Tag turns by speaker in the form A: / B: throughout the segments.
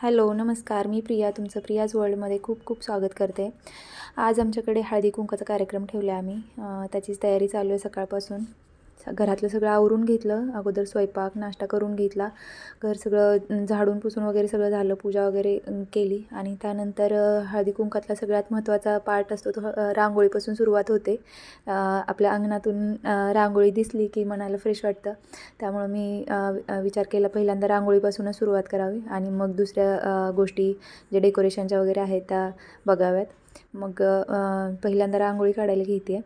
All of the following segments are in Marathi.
A: हॅलो नमस्कार, मी प्रिया, तुमचं प्रियाज वर्ल्डमध्ये खूप खूप स्वागत करते. आज आमच्याकडे हळदी कुंकाचा कार्यक्रम ठेवला आहे आम्ही. त्याचीच तयारी चालू आहे सकाळपासून. घरातलं सगळं आवरून घेतलं, अगोदर स्वयंपाक नाश्ता करून घेतला, घर सगळं झाडून पुसून वगैरे सगळं झालं, पूजा वगैरे केली. आणि त्यानंतर हळदी कुंकातला सगळ्यात महत्त्वाचा पार्ट असतो तो रांगोळीपासून सुरुवात होते. आपल्या अंगणातून रांगोळी दिसली की मनाला फ्रेश वाटतं. त्यामुळं मी विचार केला पहिल्यांदा रांगोळीपासूनच सुरुवात करावी आणि मग दुसऱ्या गोष्टी जे डेकोरेशनच्या वगैरे आहेत त्या बघाव्यात. मग पहिल्यांदा रांगोळी काढायला घेते.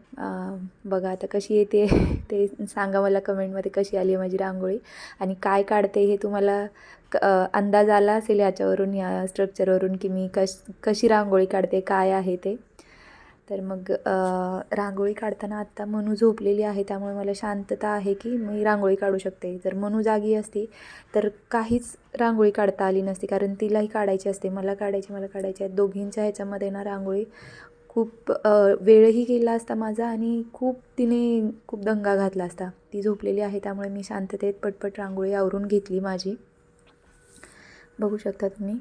A: बघा आता कशी येते ते सांगा मला कमेंटमध्ये, कशी आली आहे माझी रांगोळी आणि काय काढते हे तुम्हाला अंदाज आला असेल याच्यावरून, या स्ट्रक्चरवरून, की मी कशी रांगोळी काढते, काय आहे ते. तर मग रांगोळी काढताना आत्ता मनू झोपलेली आहे, त्यामुळे मला शांतता आहे की मी रांगोळी काढू शकते. जर मनू जागी असती तर काहीच रांगोळी काढता आली नसती, कारण तिलाही काढायची असते, मला काढायची आहे. दोघींच्या ह्याच्यामध्ये ना रांगोळी खूप वेळही गेला असता माझा आणि तिने खूप दंगा घातला असता. ती झोपलेली आहे त्यामुळे मी शांततेत पटपट रांगोळी आवरून घेतली माझी. बघू शकता तुम्ही.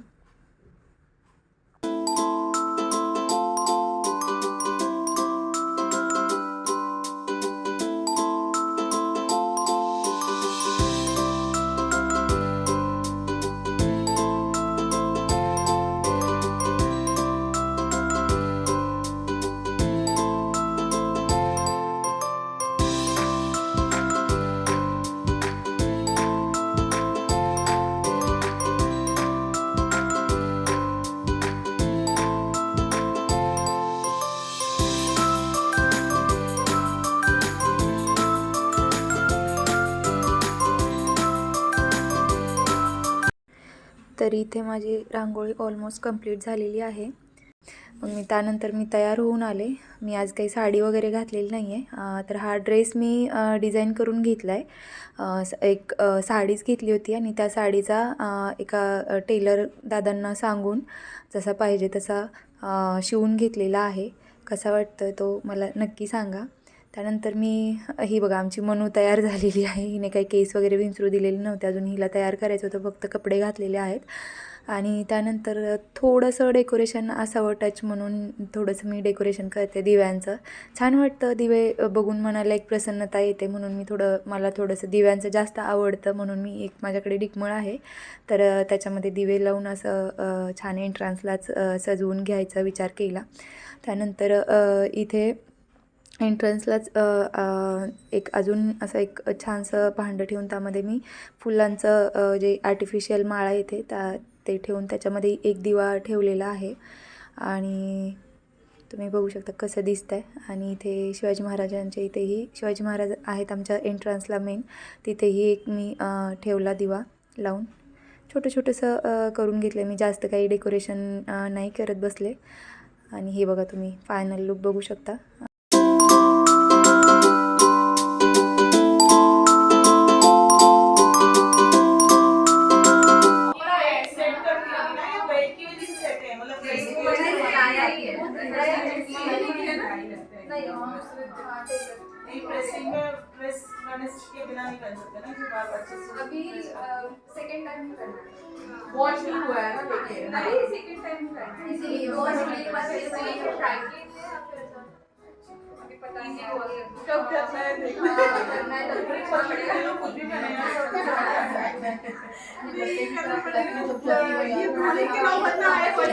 A: तरी इथे माझी रांगोळी ऑलमोस्ट कंप्लीट झालेली आहे. मग त्यानंतर मी तयार होऊन आले. मी आज काही साडी वगैरे घातलेली नाही आहे. तर हा ड्रेस मी डिझाईन करून घेतला आहे. एक साडीच घेतली होती आणि त्या साडीचा एका टेलर दादांना सांगून जसा पाहिजे तसा शिवून घेतलेला आहे. कसा वाटतो तो मला नक्की सांगा. त्यानंतर ही बघा आमची मनू तयार झालेली आहे. हिने काही केस वगैरे विंचरू दिलेले नव्हते अजून, हिला तयार करायचं होतं, फक्त कपडे घातलेले आहेत. आणि त्यानंतर थोडंसं डेकोरेशन असावं टच म्हणून थोडंसं मी डेकोरेशन करते दिव्यांचं. छान वाटतं दिवे बघून, मनाला एक प्रसन्नता येते, म्हणून मला थोडंसं दिव्यांचं जास्त आवडतं. म्हणून मी एक माझ्याकडे डिकमळ आहे, तर त्याच्यामध्ये दिवे लावून असं छान एंट्रन्सलाच सजवून घ्यायचा विचार केला. त्यानंतर इथे एंट्रन्सलाच एक अजून असं एक छानसं भांडं ठेवून त्यामध्ये मी फुलांचं जे आर्टिफिशियल माळा येते ते ठेवून त्याच्यामध्ये एक दिवा ठेवलेला आहे. आणि तुम्ही बघू शकता कसं दिसतं आहे. आणि इथे शिवाजी महाराजांच्या इथेही शिवाजी महाराज आहेत आमच्या एंट्रन्सला मेन, तिथेही एक मी ठेवला दिवा लावून. छोटंसं करून घेतलं मी, जास्त काही डेकोरेशन नाही करत बसले. आणि हे बघा तुम्ही फायनल लुक बघू शकता.
B: प्रेसिंग में प्रेस के बिना नहीं कर सकते ना, कि बार अच्छे से अभी सेकंड टाइम करना है, वॉश नहीं हुआ है ना, देखिए अभी सेकंड टाइम करना है, इसीलिए वॉश होने के बाद फिर ट्राई कीजिए आप। अभी पता नहीं हुआ कब करना है, देखना करना है तब करना पड़ेगा, कुछ भी करना है नहीं करना पड़ेगा। ये भूले के ना बनना है कोई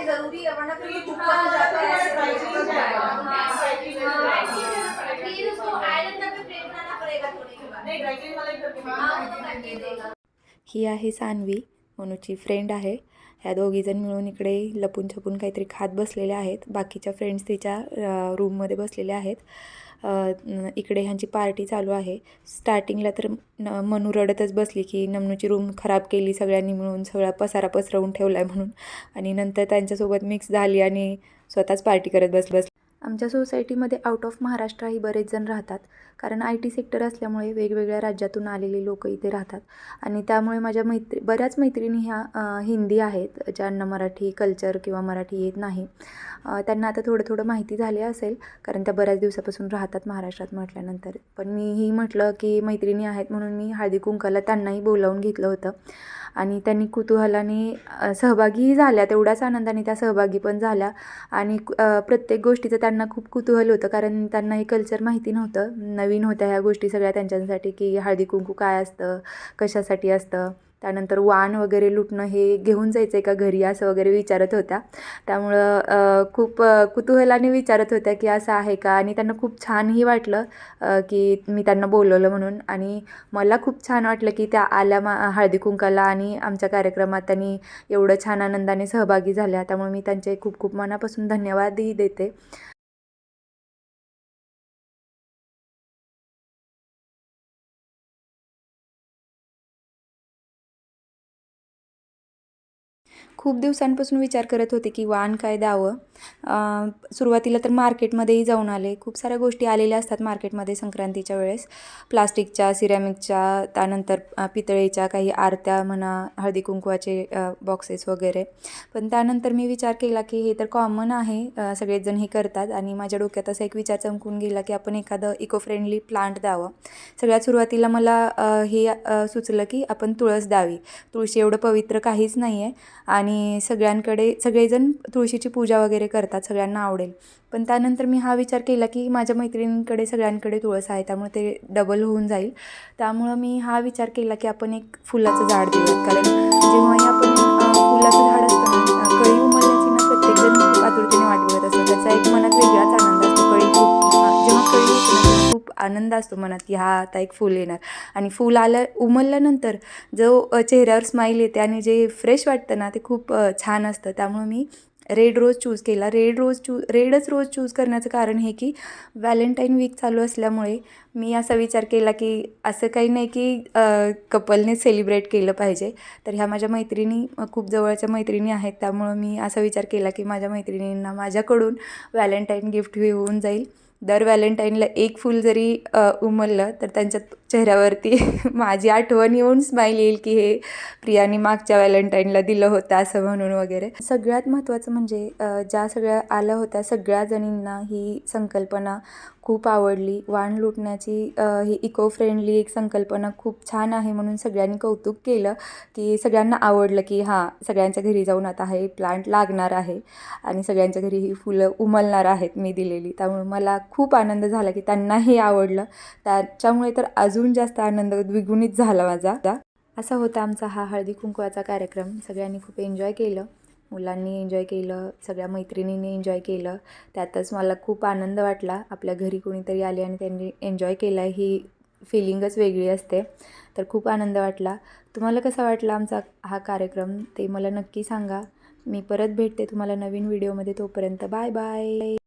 B: जरूरी है, वरना फिर ये ऊपर हो जाता है, फिर उसको आयरन तक प्लेट बनाना पड़ेगा थोड़ी के बाद। नहीं ड्राई क्लीन वाला ही करके देगा।
A: ही आहे सान्वी, मनूची फ्रेंड आहे. ह्या दोघीजण मिळून इकडे लपून छपून काहीतरी खात बसलेले आहेत. बाकीच्या फ्रेंड्स तिच्या रूममध्ये बसलेल्या आहेत. इकडे ह्यांची पार्टी चालू आहे. स्टार्टिंगला तर मनू रडतच बसली की नमनूची रूम खराब केली सगळ्यांनी मिळून, सगळा पसारा पसरवून ठेवला आहे म्हणून. आणि नंतर त्यांच्यासोबत मिक्स झाली आणि स्वतःच पार्टी करत बसली. आमच्या सोसायटीमध्ये आउट ऑफ महाराष्ट्रही बरेच जण राहतात, कारण IT सेक्टर असल्यामुळे वेगवेगळ्या राज्यातून आलेली लोकं इथे राहतात. आणि त्यामुळे माझ्या बऱ्याच मैत्रिणी ह्या हिंदी आहेत, ज्यांना मराठी कल्चर किंवा मराठी येत नाही. त्यांना आता थोडं थोडं माहिती झाली असेल, कारण त्या बऱ्याच दिवसापासून राहतात महाराष्ट्रात म्हटल्यानंतर. पण मीही म्हटलं की मैत्रिणी आहेत म्हणून मी हळदी कुंकाला त्यांनाही बोलावून घेतलं होतं. आणि त्यांनी कुतूहलाने सहभागीही झाल्या, तेवढ्याच आनंदाने त्या सहभागी पण झाल्या. आणि प्रत्येक गोष्टीचं त्यांना खूप कुतूहल होतं, कारण त्यांना हे कल्चर माहिती नव्हतं. नवीन होत्या ह्या गोष्टी सगळ्या त्यांच्यासाठी, की हळदी कुंकू काय असतं, कशासाठी असतं, त्यानंतर वाण वगैरे लुटणं हे घेऊन जायचं आहे का घरी, असं वगैरे विचारत होत्या. त्यामुळं खूप कुतूहलाने विचारत होत्या की असं आहे का. आणि त्यांना खूप छानही वाटलं की मी त्यांना बोलवलं म्हणून. आणि मला खूप छान वाटलं की त्या आल्या हळदी कुंकाला आणि आमच्या कार्यक्रमात त्यांनी एवढं छान आनंदाने सहभागी झाल्या. त्यामुळे मी त्यांचे खूप खूप मनापासून धन्यवादही देते. खूप दिवसांपासून विचार करत होते की वाण काय द्यावं. सुरुवातीला तर मार्केटमध्येही जाऊन आले. खूप साऱ्या गोष्टी आलेल्या असतात मार्केटमध्ये संक्रांतीच्या वेळेस, प्लास्टिकच्या, सिरॅमिकच्या, त्यानंतर पितळेच्या काही आरत्या म्हणा, हळदी कुंकवाचे बॉक्सेस वगैरे. पण त्यानंतर मी विचार केला की हे तर कॉमन आहे, सगळेच जण हे करतात. आणि माझ्या डोक्यात असा एक विचार चमकून गेला की आपण एखादं इको फ्रेंडली प्लांट द्यावं. सगळ्यात सुरुवातीला मला हे सुचलं की आपण तुळस द्यावी. तुळशी एवढं पवित्र काहीच नाही आहे आणि सगळेजण तुळशीची पूजा वगैरे करतात, सगळ्यांना आवडेल. पण त्यानंतर मी हा विचार केला की माझ्या मैत्रिणींकडे सगळ्यांकडे तुळस आहे, त्यामुळे ते डबल होऊन जाईल. त्यामुळं मी हा विचार केला की आपण एक फुलाचं झाड देऊयात, कारण जेव्हाही आपण फुलाचं झाड असतं ना, कळी उमलण्याची ना प्रत्येकजण खूप आतुरतेने वाट बघत असतो. त्याचा एक मनात वेगळाच आनंद असतो. जेव्हा कळी येते ना, तेव्हा खूप आनंद असतो मनात की हा आता एक फूल येणार. आणि फूल उमलल्यानंतर जो चेहऱ्यावर स्माईल येते आणि जे फ्रेश वाटतं ना, ते खूप छान असतं. त्यामुळे मी रेड रोज चूज केला. रेडच रोज चूज करण्याचं कारण हे की व्हॅलेंटाईन वीक चालू असल्यामुळे मी असा विचार केला की असं काही नाही की कपलने सेलिब्रेट केलं पाहिजे. तर ह्या माझ्या मैत्रिणी खूप जवळच्या मैत्रिणी आहेत, त्यामुळं मी असा विचार केला की माझ्या मैत्रिणींना माझ्याकडून व्हॅलेंटाईन गिफ्ट येऊन जाईल. दर व्हॅलेंटाईनला एक फूल जरी उमललं तर त्यांच्या चेहऱ्यावरती माझी आठवण येऊन स्माईल येईल की हे प्रियाने मागच्या व्हॅलेंटाईनला दिलं होतं असं म्हणून वगैरे. सगळ्यात महत्त्वाचं म्हणजे ज्या सगळ्या आल्या होत्या सगळ्या जणींना ही संकल्पना खूप आवडली. वाण लुटण्याची ही इको फ्रेंडली एक संकल्पना खूप छान आहे म्हणून सगळ्यांनी कौतुक केलं की सगळ्यांना आवडलं की हां, सगळ्यांच्या घरी जाऊन आता हे प्लांट लागणार आहे आणि सगळ्यांच्या घरी ही फुलं उमलणार आहेत मी दिलेली. त्यामुळे मला खूप आनंद झाला की त्यांनाही आवडलं. त्याच्यामुळे तर अजून जास्त आनंद द्विगुणित झाला माझा. असा होता आमचा हा हळदी कुंकवाचा कार्यक्रम. सगळ्यांनी खूप एन्जॉय केलं. मुलांनी एन्जॉय केलं, सगळ्या मैत्रिणींनी एन्जॉय केलं. त्यातच मला खूप आनंद वाटला. आपल्या घरी कोणीतरी आले आणि त्यांनी एन्जॉय केला, ही फिलिंगच वेगळी असते. तर खूप आनंद वाटला. तुम्हाला कसा वाटला आमचा हा कार्यक्रम ते मला नक्की सांगा. मी परत भेटते तुम्हाला नवीन व्हिडिओमध्ये. तोपर्यंत बाय बाय.